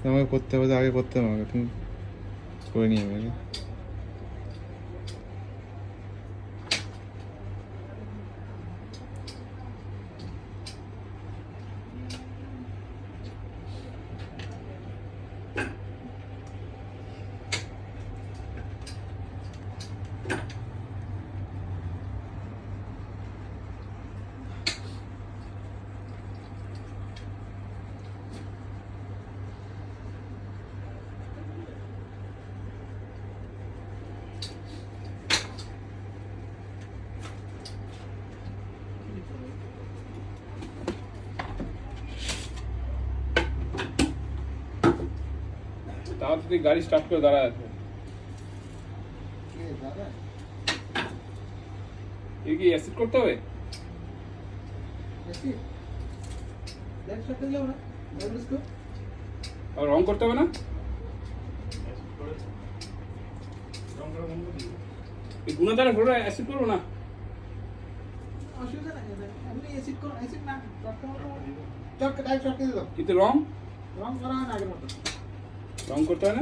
তোমাকে করতে হবে, আগে করতে হবে, তুমি করে নিয়ে যাবে। তাও তুই গাড়ি স্টার্ট করে দাঁড়া আছে। এর কি অ্যাসিড করতে হবে? আর রং করতে হবে না? এই গুণাদারে ঘোরা অ্যাসিড করবো না? কিন্তু রং রং করা হয় না আগের মতো। রং করতে হয় না?